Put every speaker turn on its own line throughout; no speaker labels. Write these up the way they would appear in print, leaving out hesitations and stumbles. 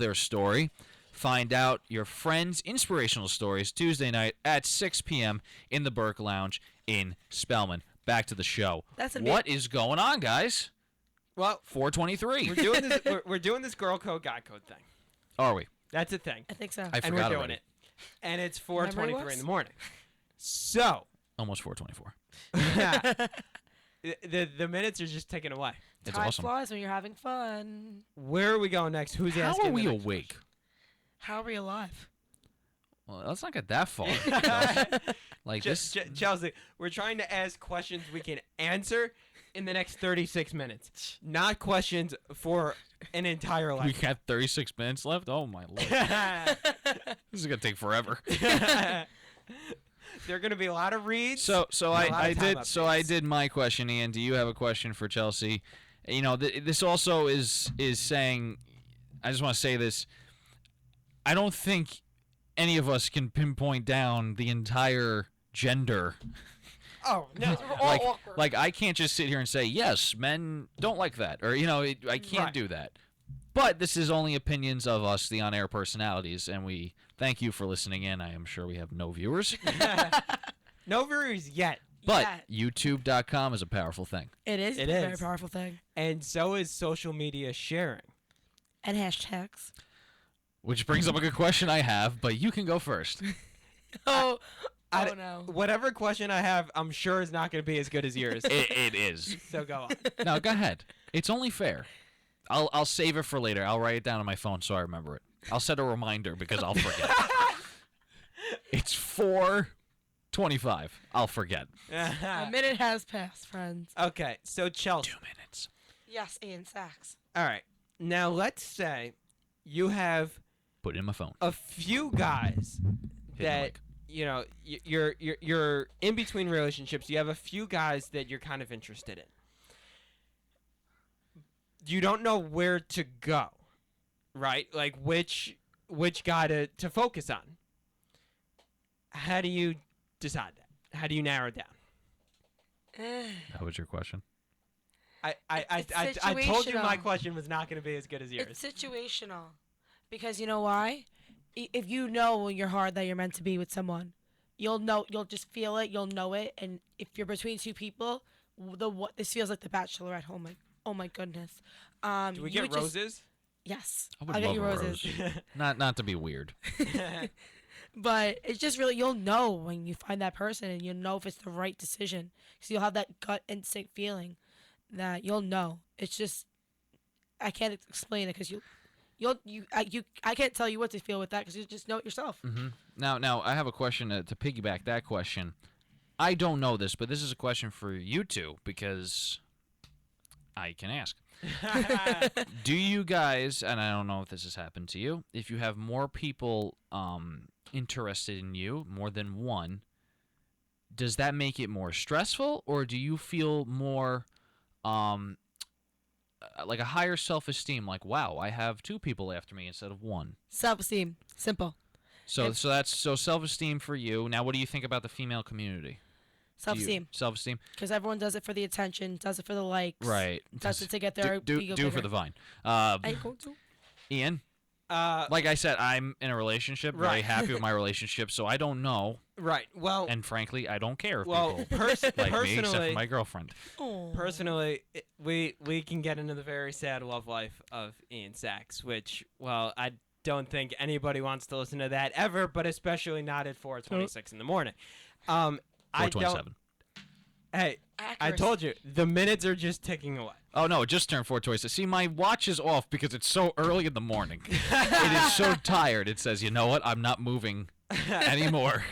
their story. Find out your friends' inspirational stories Tuesday night at 6 p.m. in the Burke Lounge in Spelman. Back to the show. What is going on, guys?
Well,
423.
we're doing this. We're doing this girl code, guy code thing.
Are we?
That's a thing.
I think so.
I
And
forgot
we're doing
already.
it. And it's
Memory
4:23 in
loss?
the morning. So
Almost 424.
the minutes are just ticking away.
It's
Time
awesome.
flies when you're having fun.
Where are we going next? Who's
How
asking?
are we
the next
awake?
How are we alive?
Well, let's not get that far. Like this.
Chelsea, we're trying to ask questions we can answer in the next 36 minutes, not questions for an entire
We
life.
have 36 minutes left. Oh my lord, this is gonna take forever.
There are going to be a lot of reads.
So
and a lot
I
of time
did I
updates.
did my question. Ian, do you have a question for Chelsea? You know, this also is saying. I just want to say this. I don't think any of us can pinpoint down the entire gender.
Oh no!
Like I can't just sit here and say yes, men don't like that, or I can't
Right.
do that. But this is only opinions of us, the on-air personalities, and we thank you for listening in. I am sure we have no viewers,
No viewers yet,
but
Yeah.
YouTube.com is a powerful thing.
It is
It
a very
is.
powerful thing.
and so is social media sharing.
And hashtags.
Which brings up a good question I have, but you can go first.
Oh,
I
oh
d-
no.
Whatever question I have, I'm sure is not going to be as good as yours.
It is.
So go on.
No, go ahead. It's only fair. I'll save it for later. I'll write it down on my phone so I remember it. I'll set a reminder because I'll forget. It's 4:25. I'll forget.
A minute has passed, friends.
Okay, so Chelsea.
2 minutes.
Yes, Ian Sachs.
All right, now let's say you have
Put it in my phone.
a few guys
the
that
mic.
you're in between relationships. You have a few guys that you're kind of interested in. You don't know where to go, right? Like which guy to focus on. How do you decide that? How do you narrow it down?
That was your question.
I
It's
told you my
situational.
question was not going to be as good as yours.
It's situational. Because you know why? If you know in your heart that you're meant to be with someone, you'll just feel it, you'll know it, and if you're between two people, this feels like The Bachelorette. Oh my goodness.
Do we
you
get
would just-
roses?
Yes.
I would
I'll get
love
you
a
roses.
rose. Not to be weird.
But it's just really, you'll know when you find that person, and you'll know if it's the right decision. So you'll have that gut instinct feeling that you'll know. It's just, I can't explain it because I can't tell you what to feel with that because you just know it yourself.
Hmm. Now I have a question to piggyback that question. I don't know this, but this is a question for you two because I can ask. Do you guys, and I don't know if this has happened to you, if you have more people interested in you, more than one, does that make it more stressful, or do you feel more like a higher self-esteem, like, wow, I have two people after me instead of one?
Self-esteem. Simple.
So that's self-esteem for you. Now, what do you think about the female community?
Self-esteem.
Self-esteem.
Because everyone does it for the attention, does it for the likes.
Right.
Does it to get their
do
ego
do for
bigger.
the vine.
I ain't going to.
Ian,
Uh,
like I said, I'm in a relationship, very
Right.
happy with my relationship, so I don't know,
right. Well,
and frankly, I don't care if
well,
people like me, except for
personally,
my girlfriend.
Oh.
personally, we can get into the very sad love life of Ian Sachs, which, well, I don't think anybody wants to listen to that ever, but especially not at 4:26 in the morning. I don't.
4:27.
Hey, I
Accuracy.
told you the minutes are just ticking away.
Oh no, it just turned 4:26. See, my watch is off because it's so early in the morning. It is so tired. It says, you know what? I'm not moving anymore.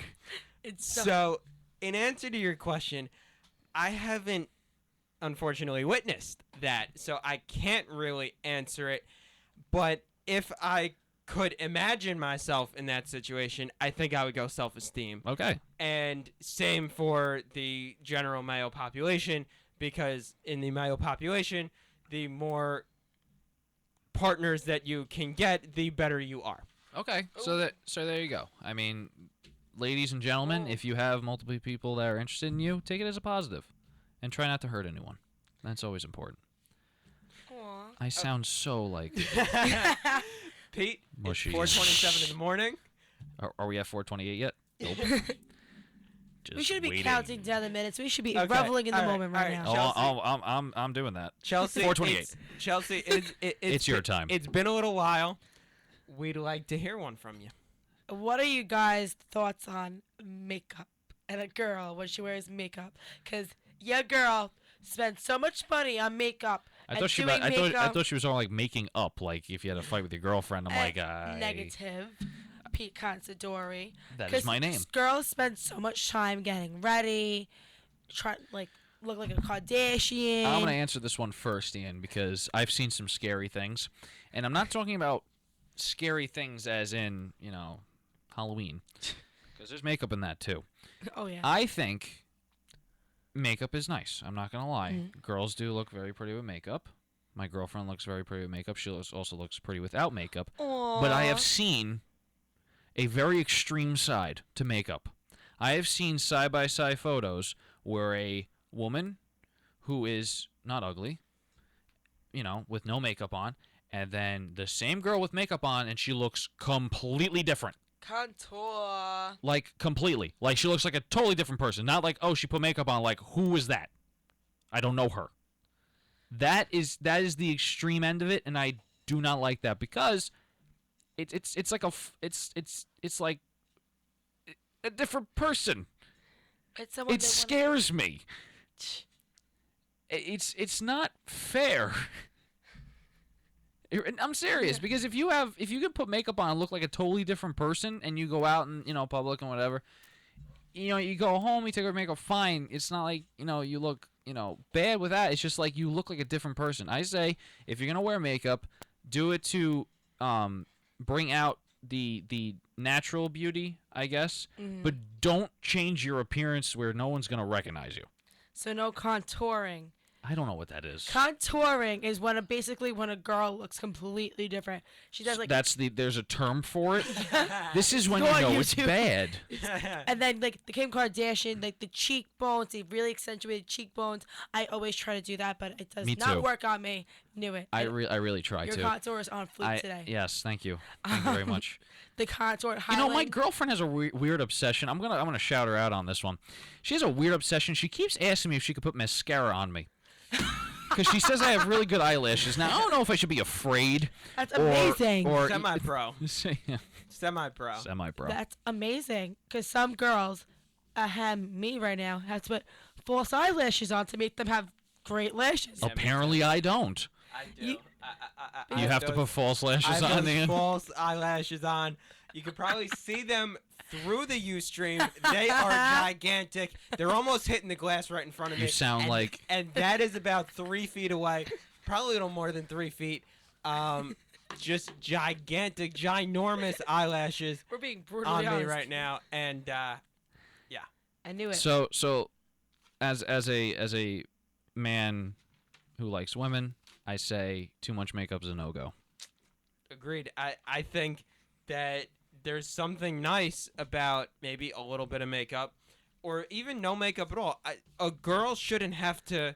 It's
So, in answer to your question, I haven't unfortunately witnessed that, so I can't really answer it. But if I could imagine myself in that situation, I think I would go self-esteem.
Okay.
And same for the general male population, because in the male population, the more partners that you can get, the better you are.
Okay. So there you go. I mean, ladies and gentlemen, if you have multiple people that are interested in you, take it as a positive, and try not to hurt anyone. That's always important.
Aw.
I sound so like
Pete,
Mushy.
it's 4:27 in the morning.
Are we at 4:28 yet? Nope.
We should be
waiting.
counting down the minutes. We should be
Okay,
reveling in the
all right,
moment
all
right
right.
now.
Oh, I'm doing that.
Chelsea,
4:28.
Chelsea,
It's your time.
It's been a little while. We'd like to hear one from you.
What are you guys' thoughts on makeup and a girl when she wears makeup? Because your girl spends so much money on makeup.
I
and
thought she.
doing
I
makeup,
thought she was all like making up. Like if you had a fight with your girlfriend, I'm like,
negative. Pete Considori.
That is my name.
Girls spend so much time getting ready, try like look like a Kardashian.
I'm gonna answer this one first, Ian, because I've seen some scary things, and I'm not talking about scary things as in Halloween, because there's makeup in that too.
Oh yeah.
I think makeup is nice. I'm not gonna lie.
Mhm.
Girls do look very pretty with makeup. My girlfriend looks very pretty with makeup. She also looks pretty without makeup. But I have seen a very extreme side to makeup. I have seen side-by-side photos where a woman who is not ugly, with no makeup on, and then the same girl with makeup on, and she looks completely different.
Contour.
Like, completely. Like, she looks like a totally different person. Not like, oh, she put makeup on. Like, who is that? I don't know her. That is the extreme end of it, and I do not like that because it's like it's like a different person.
It's someone
It scares me. It's not fair. I'm serious
Yeah.
because if you can put makeup on and look like a totally different person and you go out in public and whatever, you go home, you take your makeup, fine. It's not like you look bad with that. It's just like you look like a different person. I say if you're gonna wear makeup, do it to bring out the natural beauty, I guess, but don't change your appearance where no one's gonna recognize you.
So no contouring.
I don't know what that is.
Contouring is when a girl looks completely different. She does like
There's a term for it. This is when
Go on
you know it's
YouTube.
bad.
and then like the Kim Kardashian, like the cheekbones, the really accentuated cheekbones. I always try to do that, but it does
Me
not
too.
work on me. Knew it.
I really try
Your
to.
contour is on fleek today.
Yes, thank you. Thank you very much.
The contour
You
highlight.
know, my girlfriend has a weird obsession. I'm gonna shout her out on this one. She has a weird obsession. She keeps asking me if she could put mascara on me. Because she says I have really good eyelashes. Now, I don't know if I should be afraid.
That's amazing.
Or
Semi-pro.
yeah,
Semi-pro.
semi-pro.
That's amazing. Because some girls, me right now, have to put false eyelashes on to make them have great lashes.
Yeah,
Apparently, I don't.
I do.
You-
I
You have to
those-
put false
I
lashes
have
on
those
the end.
false eyelashes on. You could probably see them through the Ustream. They are gigantic. They're almost hitting the glass right in front of me.
You sound
and,
like-
and that is about 3 feet away. Probably a little more than 3 feet. Just gigantic, ginormous eyelashes
We're being
on
brutally
me
honest.
right now, and
I knew it.
So, as a man who likes women, I say too much makeup is a no-go.
agreed. I think that there's something nice about maybe a little bit of makeup, or even no makeup at all. A girl shouldn't have to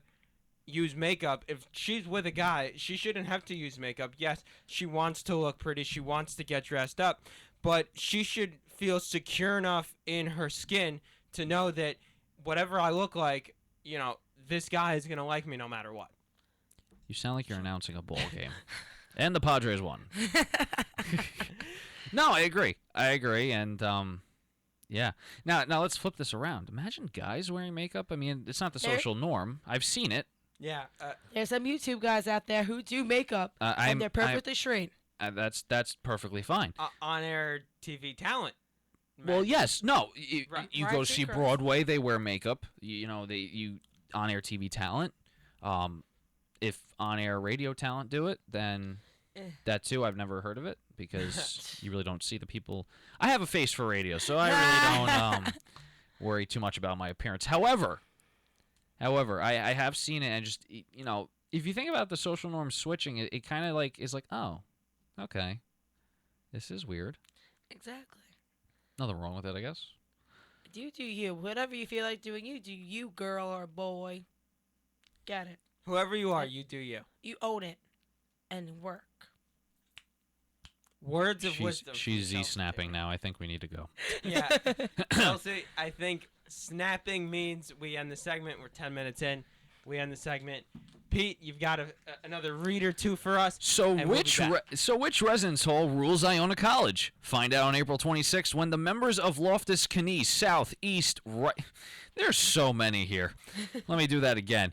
use makeup. If she's with a guy, she shouldn't have to use makeup. Yes, she wants to look pretty, she wants to get dressed up, but she should feel secure enough in her skin to know that whatever I look like, this guy is going to like me no matter what.
You sound like you're announcing a ball game, and the Padres won. No, I agree, and yeah. Now let's flip this around. Imagine guys wearing makeup. I mean, it's not the
There-
social norm. I've seen it.
Yeah,
There's some YouTube guys out there who do makeup, and they're perfectly straight.
That's perfectly fine.
on-air TV talent.
Well, yes, no.
Right.
You
Ryan
go see
Seacrest.
Broadway, they wear makeup. You on-air TV talent. If on-air radio talent do it, then that too. I've never heard of it because you really don't see the people. I have a face for radio, so I really don't worry too much about my appearance. However, I have seen it, and just if you think about the social norm switching, it kind of like is like, oh, okay, this is weird.
Exactly.
Nothing wrong with it, I guess.
Do you. Whatever you feel like doing, you do you, girl or boy. Get it.
Whoever you are, you do you.
You own it. And work.
Words of wisdom.
She's
from Chelsea.
Z-snapping now. I think we need to go.
Yeah. Chelsea, I think snapping means we end the segment. We're 10 minutes in. We end the segment. Pete, you've got another read or two for us.
So
and we'll be back.
which residence hall rules Iona College? Find out on April 26th when the members of Loftus Canice South, East, right. There's so many here. Let me do that again.